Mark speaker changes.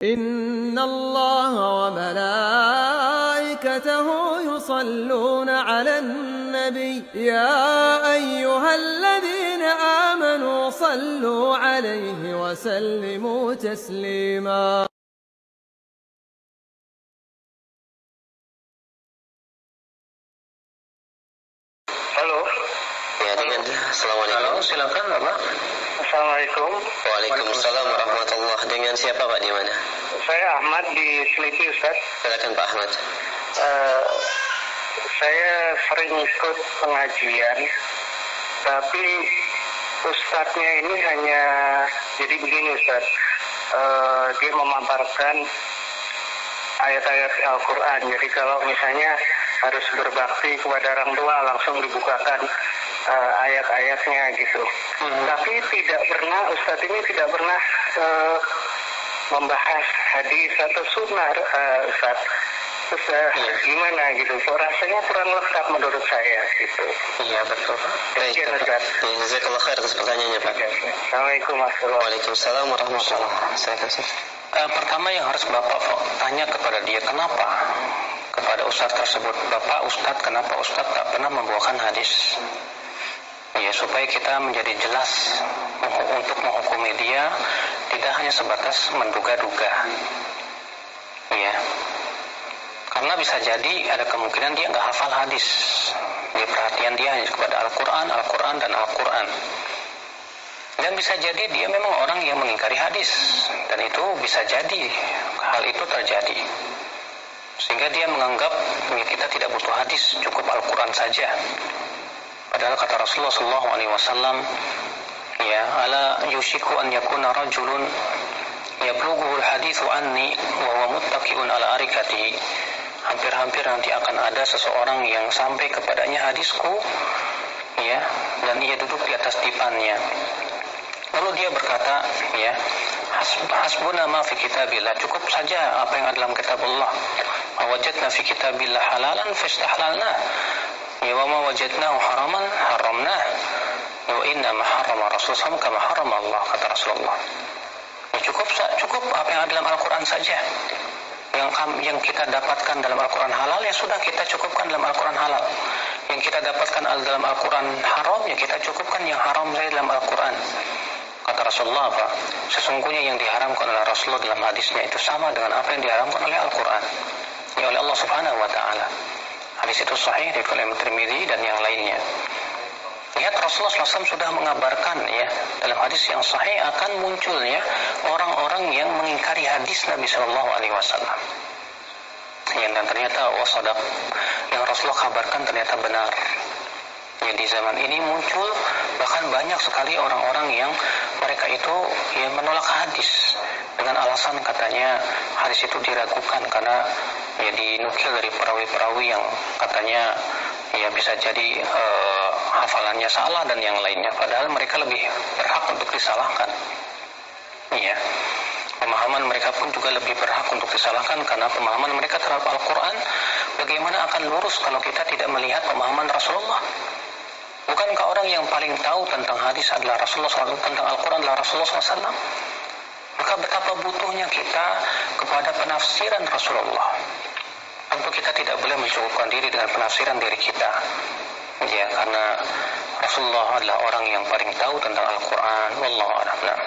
Speaker 1: إن الله وملائكته يصلون على النبي يا أيها الذين آمنوا صلوا عليه وسلموا تسليما.
Speaker 2: Halo.
Speaker 3: Ya, dengan Assalamualaikum.
Speaker 2: Halo, silakan Bapak.
Speaker 3: Assalamualaikum. Waalaikumsalam warahmatullahi. Dengan siapa Pak, di mana?
Speaker 2: Saya Ahmad di Selipi, Ustaz.
Speaker 3: Silakan Pak Ahmad.
Speaker 2: Saya sering ikut pengajian, tapi Ustadznya ini hanya jadi begini Ustaz. Dia memaparkan ayat-ayat Al-Quran. Jadi kalau misalnya harus berbakti kepada orang tua, langsung dibukakan ayat-ayatnya gitu. Tapi tidak pernah, Ustadz ini tidak pernah membahas hadis atau sunnah, Ustadz. Terus gimana gitu, so, rasanya kurang lengkap menurut saya gitu.
Speaker 3: Iya betul. Baik, jazakallah khair atas pertanyaannya Pak.
Speaker 2: Assalamualaikum warahmatullahi wabarakatuh.
Speaker 3: Waalaikumsalam warahmatullahi wabarakatuh.
Speaker 4: Pertama yang harus Bapak tanya kepada dia, kenapa kepada Ustadz tersebut, Bapak Ustadz, kenapa Ustadz tak pernah membawakan hadis? Ya, supaya kita menjadi jelas untuk menghukumi dia, tidak hanya sebatas menduga-duga. Ya, karena bisa jadi ada kemungkinan dia nggak hafal hadis. Dia perhatian dia hanya kepada Al-Quran, Al-Quran, dan Al-Quran. Dan bisa jadi dia memang orang yang mengingkari hadis. Dan itu bisa jadi hal itu terjadi. Sehingga dia menganggap kita tidak butuh hadis, cukup Al-Quran saja. Padahal kata Rasulullah SAW, ya, ala yushiku an yakuna rajulun yablughuhul hadithu anni wa huwa muttaqi'un ala arikatihi. Hampir-hampir nanti akan ada seseorang yang sampai kepadanya hadisku, ya, dan ia duduk di atas dipannya. Lalu dia berkata, ya, hasbuna ma fi kitabillah, cukup saja apa yang ada dalam kitab Allah. Wajadna fi kitabillah halalan fastahlalna, ya, wa ma wajadnahu haraman haramna, wa inna ma harrama Rasulullah kama harrama Allah, kata Rasulullah. Ya, cukup apa yang ada dalam Al-Quran saja. Yang kita dapatkan dalam Al-Quran halal, ya sudah kita cukupkan dalam Al-Quran halal. Yang kita dapatkan dalam Al-Quran haram, ya kita cukupkan yang haram saja dalam Al-Quran. Kata Rasulullah apa? Sesungguhnya yang diharamkan oleh Rasulullah dalam hadisnya itu sama dengan apa yang diharamkan oleh Al-Quran, ya, oleh Allah Subhanahu wa Ta'ala. Hadis itu sahih dari Imam Tirmidzi dan yang lainnya. Lihat, Rasulullah SAW sudah mengabarkan, ya, dalam hadis yang sahih akan munculnya orang-orang yang mengingkari hadis Nabi SAW. Dan ternyata wasadaq, yang Rasulullah kabarkan ternyata benar. Ya, di zaman ini muncul bahkan banyak sekali orang-orang yang mereka itu, ya, menolak hadis dengan alasan katanya hadis itu diragukan karena, ya, dinukil dari perawi-perawi yang katanya, ya, bisa jadi hafalannya salah dan yang lainnya. Padahal mereka lebih berhak untuk disalahkan. Ya, pemahaman mereka pun juga lebih berhak untuk disalahkan karena pemahaman mereka terhadap Al-Quran bagaimana akan lurus kalau kita tidak melihat pemahaman Rasulullah. Bukankah orang yang paling tahu tentang hadis adalah Rasulullah SAW, tentang Al-Quran adalah Rasulullah SAW? Maka betapa butuhnya kita kepada penafsiran Rasulullah. Tentu kita tidak boleh mencukupkan diri dengan penafsiran diri kita, ya, karena Rasulullah adalah orang yang paling tahu tentang Al-Quran. Wallahu a'lam.